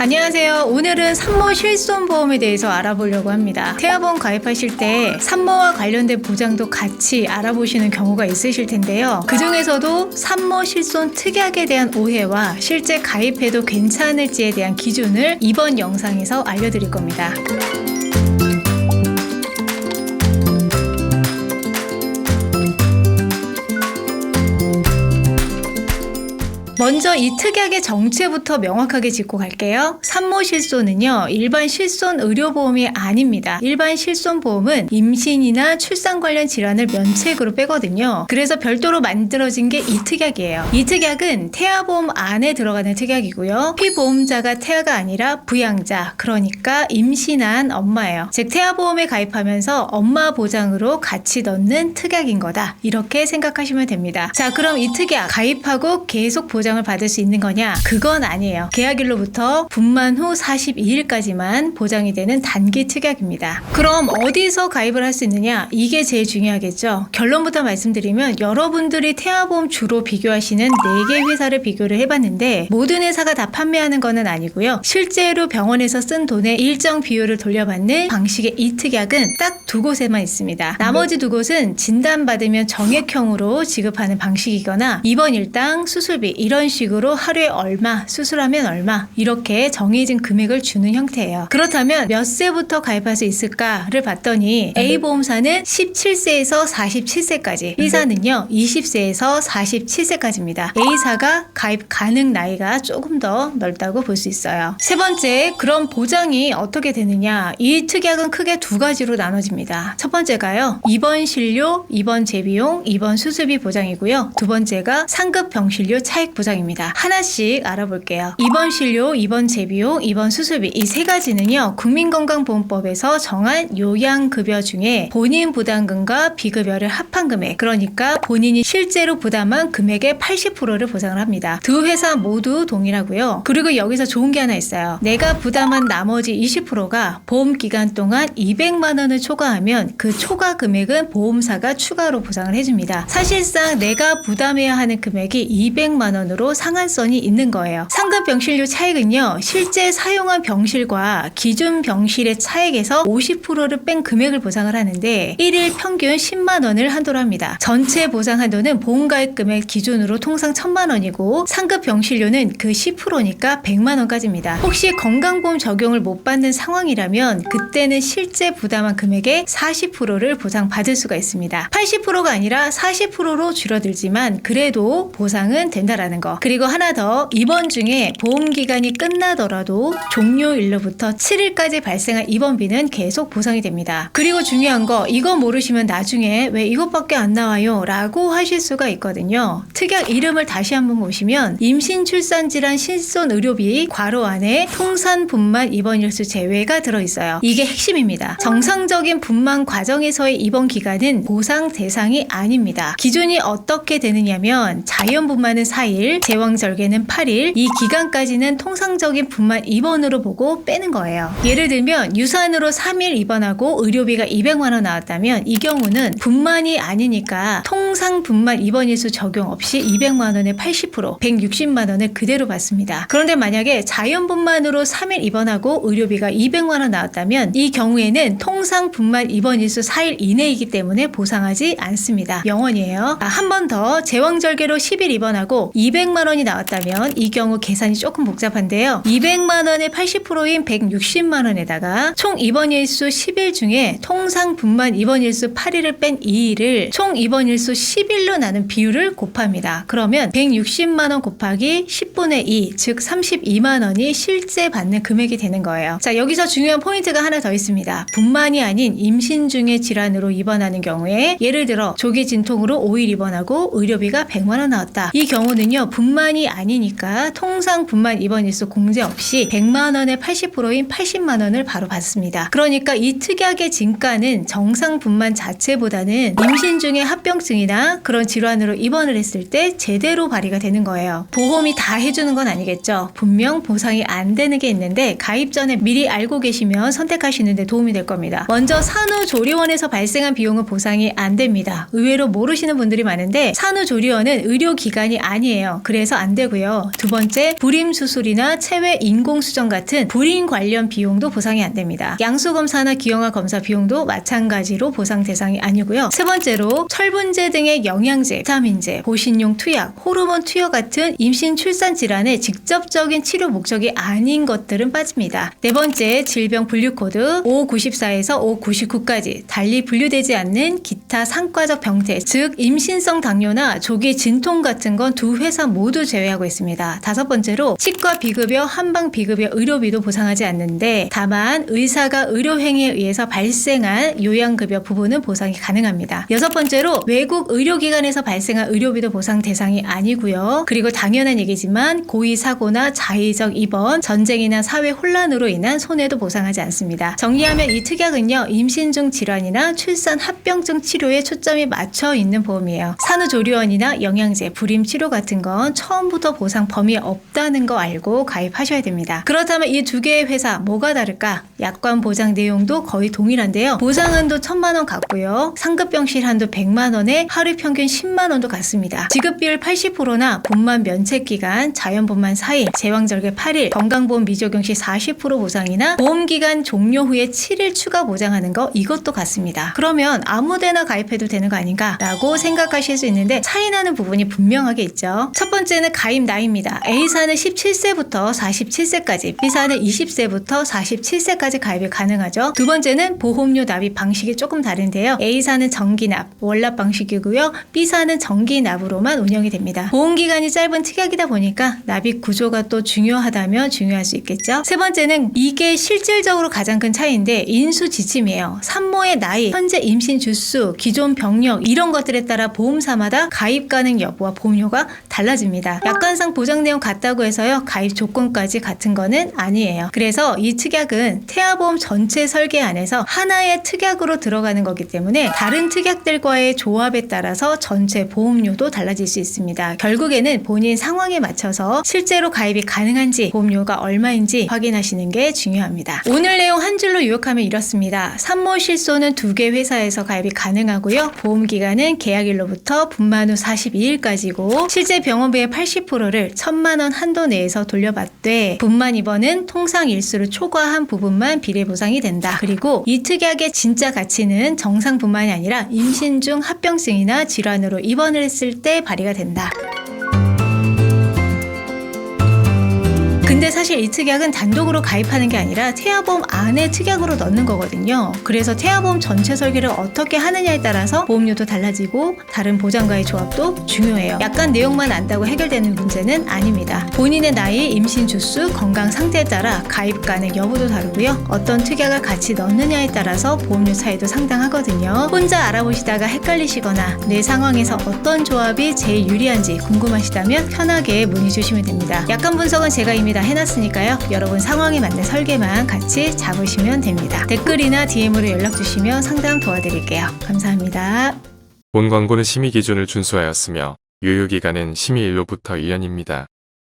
안녕하세요. 오늘은 산모 실손보험에 대해서 알아보려고 합니다. 태아보험 가입하실 때 산모와 관련된 보장도 같이 알아보시는 경우가 있으실 텐데요. 그 중에서도 산모 실손 특약에 대한 오해와 실제 가입해도 괜찮을지에 대한 기준을 이번 영상에서 알려드릴 겁니다. 먼저 이 특약의 정체부터 명확하게 짚고 갈게요. 산모 실손은요, 일반 실손 의료보험이 아닙니다. 일반 실손보험은 임신이나 출산 관련 질환을 면책으로 빼거든요. 그래서 별도로 만들어진 게 이 특약이에요. 이 특약은 태아보험 안에 들어가는 특약이고요. 피보험자가 태아가 아니라 부양자, 그러니까 임신한 엄마예요. 즉 태아보험에 가입하면서 엄마 보장으로 같이 넣는 특약인 거다. 이렇게 생각하시면 됩니다. 자, 그럼 이 특약 가입하고 계속 보장을 받을 수 있는 거냐? 그건 아니에요. 계약일로부터 분만 후 42일까지만 보장이 되는 단기 특약입니다. 그럼 어디서 가입을 할 수 있느냐? 이게 제일 중요하겠죠. 결론부터 말씀드리면 여러분들이 태아보험 주로 비교하시는 4개 회사를 비교를 해봤는데 모든 회사가 다 판매하는 거는 아니고요. 실제로 병원에서 쓴 돈의 일정 비율을 돌려받는 방식의 이 특약은 딱 2곳에만 있습니다. 나머지 2곳은 진단받으면 정액형으로 지급하는 방식이거나 입원 일당, 수술비 이런 식으로 하루에 얼마, 수술하면 얼마 이렇게 정해진 금액을 주는 형태예요. 그렇다면 몇 세부터 가입할 수 있을까를 봤더니 A보험사는 17세에서 47세까지, B사는요 20세에서 47세까지입니다. A사가 가입 가능 나이가 조금 더 넓다고 볼 수 있어요. 세 번째, 그럼 보장이 어떻게 되느냐? 이 특약은 크게 2가지로 나눠집니다. 첫 번째가요, 입원 진료, 입원 재비용, 입원 수술비 보장이고요. 두 번째가 상급 병실료 차액 보장입니다. 하나씩 알아볼게요. 입원 진료, 입원 재비용, 입원 수술비 이 3가지는요. 국민건강보험법에서 정한 요양급여 중에 본인 부담금과 비급여를 합한 금액, 그러니까 본인이 실제로 부담한 금액의 80%를 보상을 합니다. 두 회사 모두 동일하고요. 그리고 여기서 좋은 게 하나 있어요. 내가 부담한 나머지 20%가 보험 기간 동안 200만 원을 초과하면 그 초과 금액은 보험사가 추가로 보상을 해줍니다. 사실상 내가 부담해야 하는 금액이 200만 원으로 상한선이 있는 거예요. 상급 병실료 차액은요, 실제 사용한 병실과 기준 병실의 차액에서 50%를 뺀 금액을 보상을 하는데 1일 평균 10만 원을 한도로 합니다. 전체 보상 한도는 보험가입 금액 기준으로 통상 1000만 원이고 상급 병실료는 그 10%니까 100만 원까지입니다. 혹시 건강보험 적용을 못 받는 상황이라면 그때는 실제 부담한 금액의 40%를 보상받을 수가 있습니다. 80%가 아니라 40%로 줄어들지만 그래도 보상은 된다라는 거. 그리고 하나 더, 입원 중에 보험기간이 끝나더라도 종료일로부터 7일까지 발생한 입원비는 계속 보상이 됩니다. 그리고 중요한 거, 이거 모르시면 나중에 왜 이것밖에 안 나와요? 라고 하실 수가 있거든요. 특약 이름을 다시 한번 보시면 임신 출산 질환 실손 의료비 괄호 안에 통산 분만 입원일수 제외가 들어있어요. 이게 핵심입니다. 정상적인 분만 과정에서의 입원 기간은 보상 대상이 아닙니다. 기준이 어떻게 되느냐면 자연분만은 4일, 제왕절개는 8일, 이 기간까지는 통상적인 분만 입원으로 보고 빼는 거예요. 예를 들면 유산으로 3일 입원하고 의료비가 200만 원 나왔다면 이 경우는 분만이 아니니까 통상 분만 입원일수 적용 없이 200만 원의 80%, 160만 원을 그대로 받습니다. 그런데 만약에 자연분만으로 3일 입원하고 의료비가 200만 원 나왔다면 이 경우에는 통상 분만 입원일수 4일 이내이기 때문에 보상하지 않습니다. 0원이에요. 한 번 더, 제왕절개로 10일 입원하고 200만 원이 나왔다면 이 경우 계산이 조금 복잡한데요. 200만 원의 80%인 160만 원에다가 총 입원일수 10일 중에 통상 분만 입원일수 8일을 뺀 2일을 총 입원일수 10일로 나눈 비율을 곱합니다. 그러면 160만 원 곱하기 10분의 2, 즉 32만 원이 실제 받는 금액이 되는 거예요. 자, 여기서 중요한 포인트가 하나 더 있습니다. 분만이 아닌 임신 중의 질환으로 입원하는 경우에 예를 들어 조기 진통으로 5일 입원하고 의료비가 100만 원 나왔다. 이 경우는요, 분만이 아니니까 통상 분만 입원일수 공제 없이 100만 원의 80%인 80만 원을 바로 받습니다. 그러니까 이 특약의 진가는 정상 분만 자체보다는 임신 중에 합병증이나 그런 질환으로 입원을 했을 때 제대로 발휘가 되는 거예요. 보험이 다 해주는 건 아니겠죠. 분명 보상이 안 되는 게 있는데 가입 전에 미리 알고 계시면 선택하시는 데 도움이 될 겁니다. 먼저 산후조리원에서 발생한 비용은 보상이 안 됩니다. 의외로 모르시는 분들이 많은데 산후조리원은 의료기관이 아니에요. 그래서 안 되고요. 두 번째, 불임 수술이나 체외 인공수정 같은 불임 관련 비용도 보상이 안 됩니다. 양수검사나 기형아 검사 비용도 마찬가지로 보상 대상이 아니고요. 세 번째로 철분제 등의 영양제, 비타민제, 보신용 투약, 호르몬 투여 같은 임신 출산 질환의 직접적인 치료 목적이 아닌 것들은 빠집니다. 네 번째, 질병 분류 코드 594에서 599까지 달리 분류되지 않는 기타 상과적 병태, 즉 임신성 당뇨나 조기 진통 같은 건 두 회사 모두 제외하고 있습니다. 다섯 번째로 치과 비급여, 한방 비급여 의료비도 보상하지 않는데 다만 의사가 의료행위에 의해서 발생한 요양급여 부분은 보상이 가능합니다. 여섯 번째로 외국 의료기관에서 발생한 의료비도 보상 대상이 아니고요. 그리고 당연한 얘기지만 고의 사고나 자의적 입원, 전쟁이나 사회 혼란으로 인한 손해도 보상하지 않습니다. 정리하면 이 특약은요, 임신 중 질환이나 출산 합병증 치료에 초점이 맞춰 있는 보험이에요. 산후조리원이나 영양제, 불임 치료 같은 건 처음부터 보상 범위에 없다는 거 알고 가입하셔야 됩니다. 그렇다면 이 두 개의 회사 뭐가 다를까? 약관 보장 내용도 거의 동일한데요. 보상 한도 1,000만 원 같고요. 상급병실 한도 100만 원에 하루 평균 10만 원도 같습니다. 지급비율 80%나 본만 면책기간, 자연본만 4일, 제왕절개 8일, 건강보험 미적용 시 40% 보상이나 보험기간 종료 후에 7일 추가 보장하는 거 이것도 같습니다. 그러면 아무데나 가입해도 되는 거 아닌가? 라고 생각하실 수 있는데 차이나는 부분이 분명하게 있죠. 첫 번째는 가입 나이입니다. A사는 17세부터 47세까지, B사는 20세부터 47세까지 가입이 가능하죠. 두 번째는 보험료 납입 방식이 조금 다른데요. A사는 정기납, 월납 방식이고요. B사는 정기납으로만 운영이 됩니다. 보험기간이 짧은 특약이다 보니까 납입 구조가 또 중요하다면 중요할 수 있겠죠. 세 번째는 이게 실질적으로 가장 큰 차이인데 인수 지침이에요. 산모의 나이, 현재 임신 주수, 기존 병력 이런 것들에 따라 보험사마다 가입 가능 여부와 보험료가 달라집니다. 약관상 보장 내용 같다고 해서요, 가입 조건까지 같은 거는 아니에요. 그래서 이 특약은 태아보험 전체 설계 안에서 하나의 특약으로 들어가는 거기 때문에 다른 특약들과의 조합에 따라서 전체 보험료도 달라질 수 있습니다. 결국에는 본인 상황에 맞춰서 실제로 가입이 가능한지 보험료가 얼마인지 확인하시는 게 중요합니다. 오늘 내용 한 줄로 요약하면 이렇습니다. 산모실소는 2개 회사에서 가입이 가능하고요. 보험기간은 계약일로부터 분만 후 42일까지고 실제 병원비의 80%를 1,000만 원 한도 내에서 돌려받되 분만 입원은 통상 일수를 초과한 부분만 비례 보상이 된다. 그리고 이 특약의 진짜 가치는 정상뿐만이 아니라 임신 중 합병증이나 질환으로 입원을 했을 때 발휘가 된다. 근데 사실 이 특약은 단독으로 가입하는 게 아니라 태아보험 안에 특약으로 넣는 거거든요. 그래서 태아보험 전체 설계를 어떻게 하느냐에 따라서 보험료도 달라지고 다른 보장과의 조합도 중요해요. 약간 내용만 안다고 해결되는 문제는 아닙니다. 본인의 나이, 임신 주수, 건강 상태에 따라 가입 가능 여부도 다르고요. 어떤 특약을 같이 넣느냐에 따라서 보험료 차이도 상당하거든요. 혼자 알아보시다가 헷갈리시거나 내 상황에서 어떤 조합이 제일 유리한지 궁금하시다면 편하게 문의 주시면 됩니다. 약관 분석은 제가 이미 다 해놨으니까요. 여러분 상황에 맞는 설계만 같이 잡으시면 됩니다. 댓글이나 DM으로 연락 주시면 상담 도와드릴게요. 감사합니다. 본 광고는 심의 기준을 준수하였으며 유효기간은 심의일로부터 1년입니다.